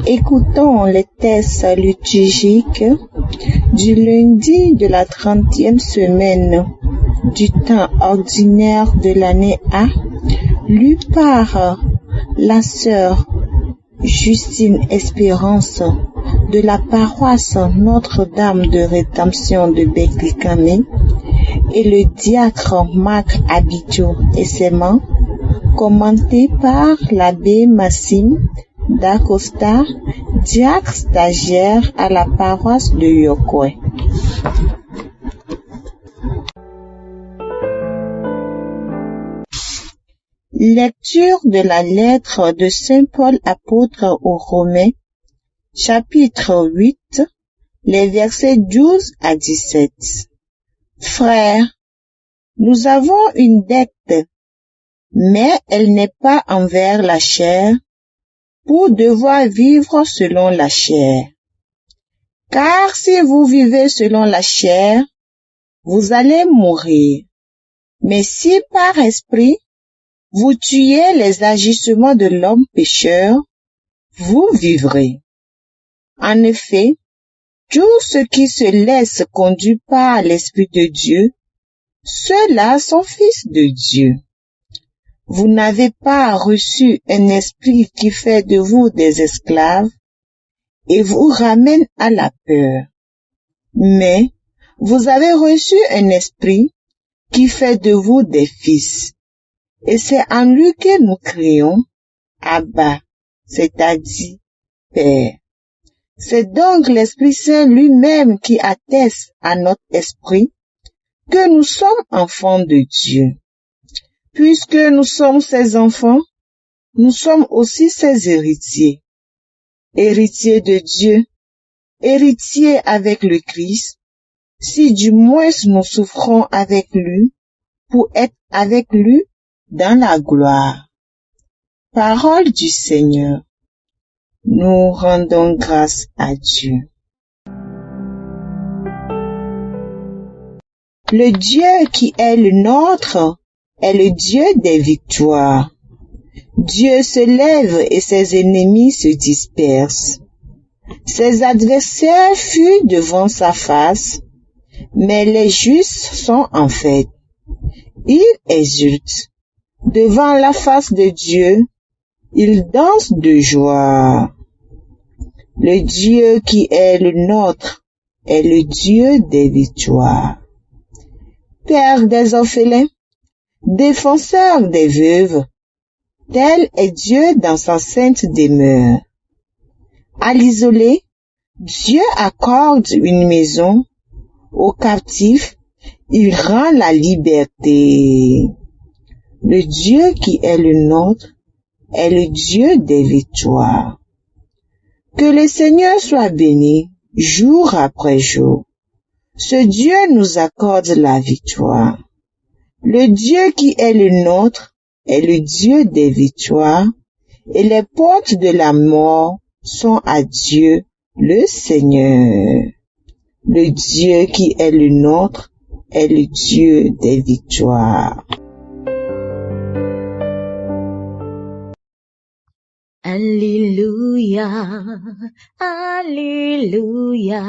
Écoutons les textes liturgiques du lundi de la 30e semaine du temps ordinaire de l'année A, lu par la sœur Justine Espérance de la paroisse Notre-Dame de Rédemption de Beklikame et le diacre Marc Abidjo Essema, commenté par l'abbé Massime d'Acosta, diacre stagiaire à la paroisse de Yokwe. Lecture de la lettre de Saint Paul apôtre aux Romains, chapitre 8, les versets 12 à 17. Frères, nous avons une dette, mais elle n'est pas envers la chair, pour devoir vivre selon la chair. Car si vous vivez selon la chair, vous allez mourir. Mais si par esprit, vous tuez les agissements de l'homme pécheur, vous vivrez. En effet, tous ceux qui se laissent conduire par l'Esprit de Dieu, ceux-là sont fils de Dieu. Vous n'avez pas reçu un esprit qui fait de vous des esclaves et vous ramène à la peur. Mais vous avez reçu un esprit qui fait de vous des fils. Et c'est en lui que nous crions Abba, c'est-à-dire Père. C'est donc l'Esprit Saint lui-même qui atteste à notre esprit que nous sommes enfants de Dieu. Puisque nous sommes ses enfants, nous sommes aussi ses héritiers. Héritiers de Dieu, héritiers avec le Christ, si du moins nous souffrons avec lui, pour être avec lui dans la gloire. Parole du Seigneur. Nous rendons grâce à Dieu. Le Dieu qui est le nôtre est le Dieu des victoires. Dieu se lève et ses ennemis se dispersent. Ses adversaires fuient devant sa face, mais les justes sont en fête. Ils exultent. Devant la face de Dieu, ils dansent de joie. Le Dieu qui est le nôtre est le Dieu des victoires. Père des orphelins, défenseur des veuves, tel est Dieu dans sa sainte demeure. À l'isolé, Dieu accorde une maison, aux captifs, il rend la liberté. Le Dieu qui est le nôtre est le Dieu des victoires. Que le Seigneur soit béni, jour après jour. Ce Dieu nous accorde la victoire. Le Dieu qui est le nôtre est le Dieu des victoires, et les portes de la mort sont à Dieu, le Seigneur. Le Dieu qui est le nôtre est le Dieu des victoires. Alléluia, Alléluia,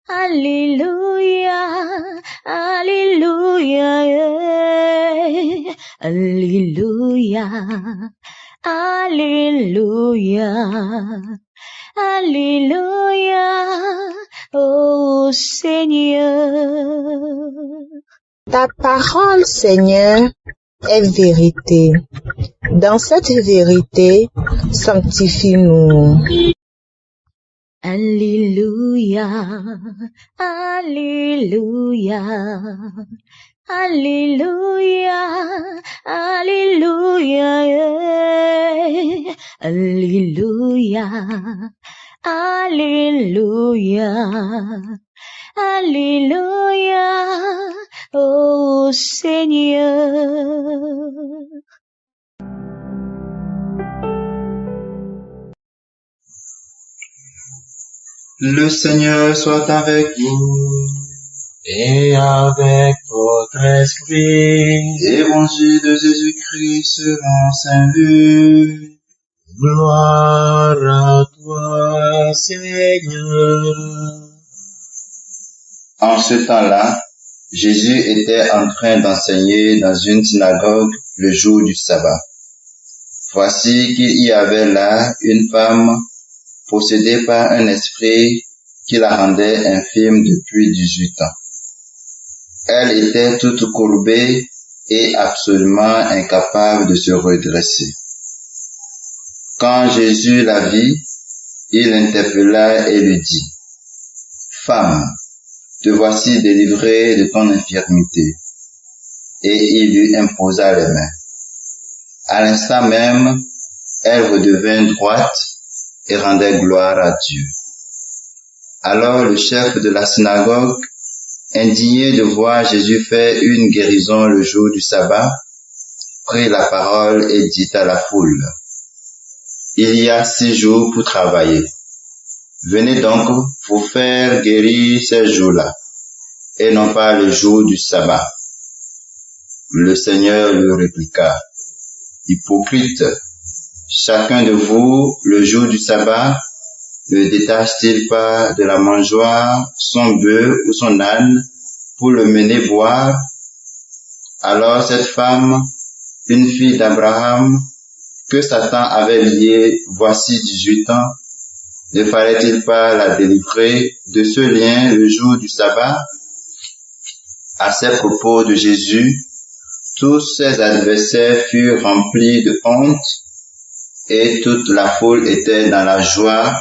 Alléluia, Alléluia, Alléluia, Alléluia, Alléluia, ô Seigneur. Ta parole, Seigneur, est vérité. Dans cette vérité, sanctifie-nous. Alléluia, Alléluia, Alléluia, Alléluia, Alléluia, Alléluia, Alléluia, ô Seigneur. Le Seigneur soit avec vous. Et avec votre esprit. Évangile de Jésus-Christ selon saint Luc. Gloire à toi, Seigneur. En ce temps-là, Jésus était en train d'enseigner dans une synagogue le jour du sabbat. Voici qu'il y avait là une femme possédée par un esprit qui la rendait infirme depuis 18 ans. Elle était toute courbée et absolument incapable de se redresser. Quand Jésus la vit, il l'interpella et lui dit, « Femme, te voici délivrée de ton infirmité. » Et il lui imposa les mains. À l'instant même, elle redevint droite et rendait gloire à Dieu. Alors le chef de la synagogue, indigné de voir Jésus faire une guérison le jour du sabbat, prit la parole et dit à la foule, « Il y a 6 jours pour travailler. Venez donc vous faire guérir ces jours-là, et non pas le jour du sabbat. » Le Seigneur lui répliqua, « Hypocrite, chacun de vous, le jour du sabbat, ne détache-t-il pas de la mangeoire son bœuf ou son âne pour le mener boire? Alors cette femme, une fille d'Abraham, que Satan avait liée voici 18 ans, ne fallait-il pas la délivrer de ce lien le jour du sabbat? » À ces propos de Jésus, tous ses adversaires furent remplis de honte et toute la foule était dans la joie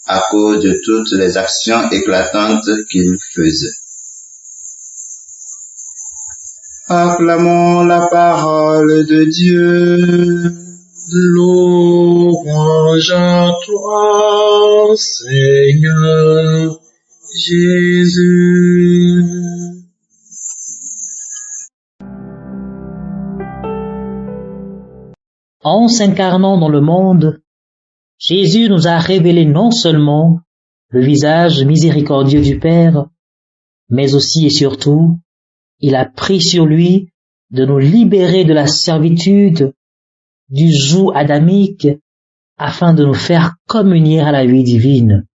à cause de toutes les actions éclatantes qu'il faisait. Acclamons la parole de Dieu. Louange à toi, Seigneur Jésus. En s'incarnant dans le monde, Jésus nous a révélé non seulement le visage miséricordieux du Père, mais aussi et surtout, il a pris sur lui de nous libérer de la servitude du joug adamique afin de nous faire communier à la vie divine.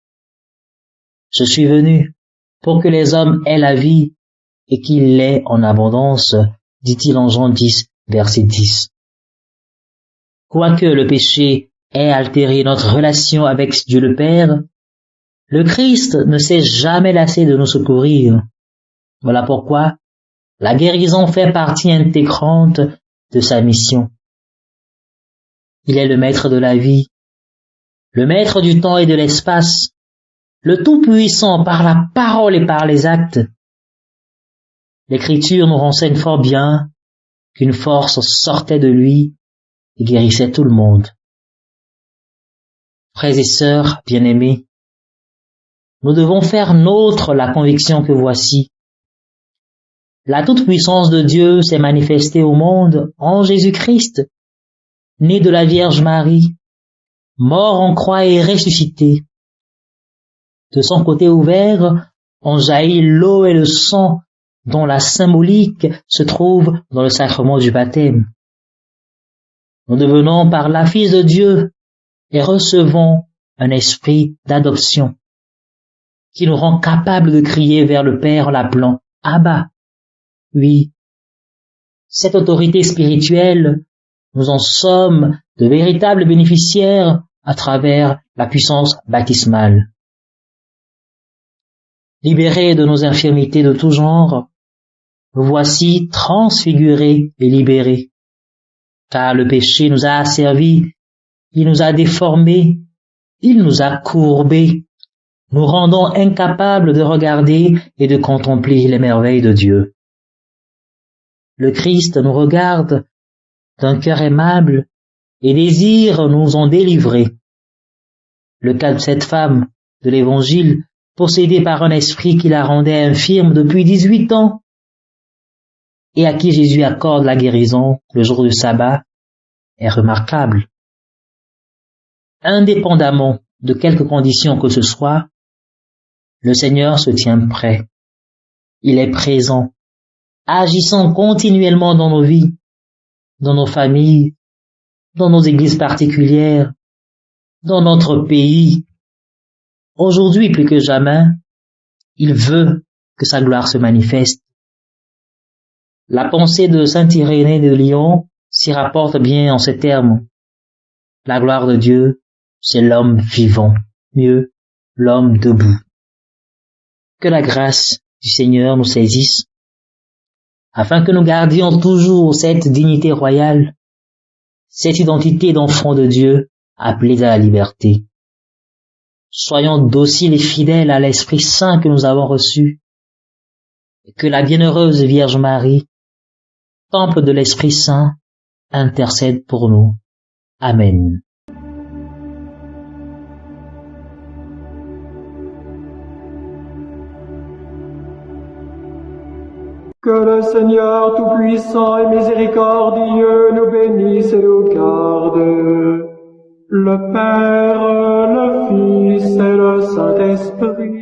Je suis venu pour que les hommes aient la vie et qu'ils l'aient en abondance, dit-il en Jean 10, verset 10. Quoique le péché ait altéré notre relation avec Dieu le Père, le Christ ne s'est jamais lassé de nous secourir. Voilà pourquoi la guérison fait partie intégrante de sa mission. Il est le maître de la vie, le maître du temps et de l'espace, le Tout-Puissant par la parole et par les actes. L'Écriture nous renseigne fort bien qu'une force sortait de lui et guérissait tout le monde. Frères et sœurs bien-aimés, nous devons faire nôtre la conviction que voici. La toute-puissance de Dieu s'est manifestée au monde en Jésus-Christ, né de la Vierge Marie, mort en croix et ressuscité. De son côté ouvert ont jailli l'eau et le sang dont la symbolique se trouve dans le sacrement du baptême. Nous devenons par la Fils de Dieu et recevons un esprit d'adoption qui nous rend capables de crier vers le Père en l'appelant « Abba ». Oui, cette autorité spirituelle, nous en sommes de véritables bénéficiaires à travers la puissance baptismale. Libérés de nos infirmités de tout genre, nous voici transfigurés et libérés, car le péché nous a asservis, il nous a déformés, il nous a courbés, nous rendant incapables de regarder et de contempler les merveilles de Dieu. Le Christ nous regarde d'un cœur aimable et désire nous en délivrer. Le cas de cette femme de l'Évangile, possédée par un esprit qui la rendait infirme depuis 18 ans, et à qui Jésus accorde la guérison le jour du sabbat, est remarquable. Indépendamment de quelque condition que ce soit, le Seigneur se tient prêt. Il est présent, agissant continuellement dans nos vies, dans nos familles, dans nos églises particulières, dans notre pays. Aujourd'hui plus que jamais, il veut que sa gloire se manifeste. La pensée de saint Irénée de Lyon s'y rapporte bien en ces termes. La gloire de Dieu, c'est l'homme vivant, mieux, l'homme debout. Que la grâce du Seigneur nous saisisse, afin que nous gardions toujours cette dignité royale, cette identité d'enfant de Dieu appelés à la liberté. Soyons dociles et fidèles à l'Esprit Saint que nous avons reçu, et que la bienheureuse Vierge Marie, temple de l'Esprit Saint, intercède pour nous. Amen. Que le Seigneur Tout-Puissant et Miséricordieux nous bénisse et nous garde. Le Père, le Fils et le Saint-Esprit.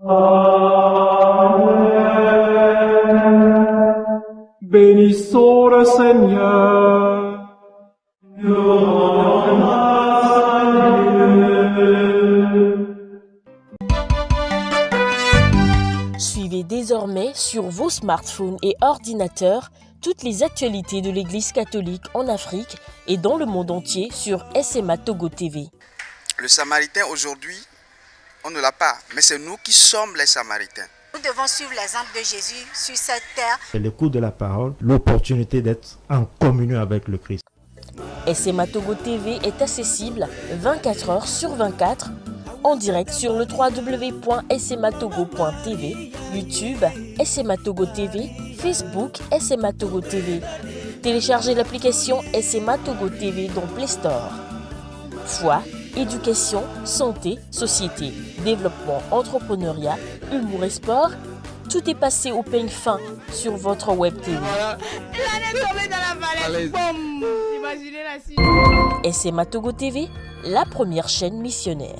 Amen. Bénissons le Seigneur. Nous rendons grâce à Dieu. Suivez désormais sur vos smartphones et ordinateurs toutes les actualités de l'Église catholique en Afrique et dans le monde entier sur SMA Togo TV. Le Samaritain aujourd'hui, on ne l'a pas, mais c'est nous qui sommes les Samaritains. Nous devons suivre l'exemple de Jésus sur cette terre. C'est l'écoute de la parole, l'opportunité d'être en communion avec le Christ. SMA Togo TV est accessible 24 heures sur 24 en direct sur le www.smatogo.tv, YouTube SMA Togo TV, Facebook SMA Togo TV. Téléchargez l'application SMA Togo TV dans Play Store. Foi, éducation, santé, société, développement, entrepreneuriat, humour et sport, tout est passé au peigne fin sur votre web TV. SMA Togo TV, la première chaîne missionnaire.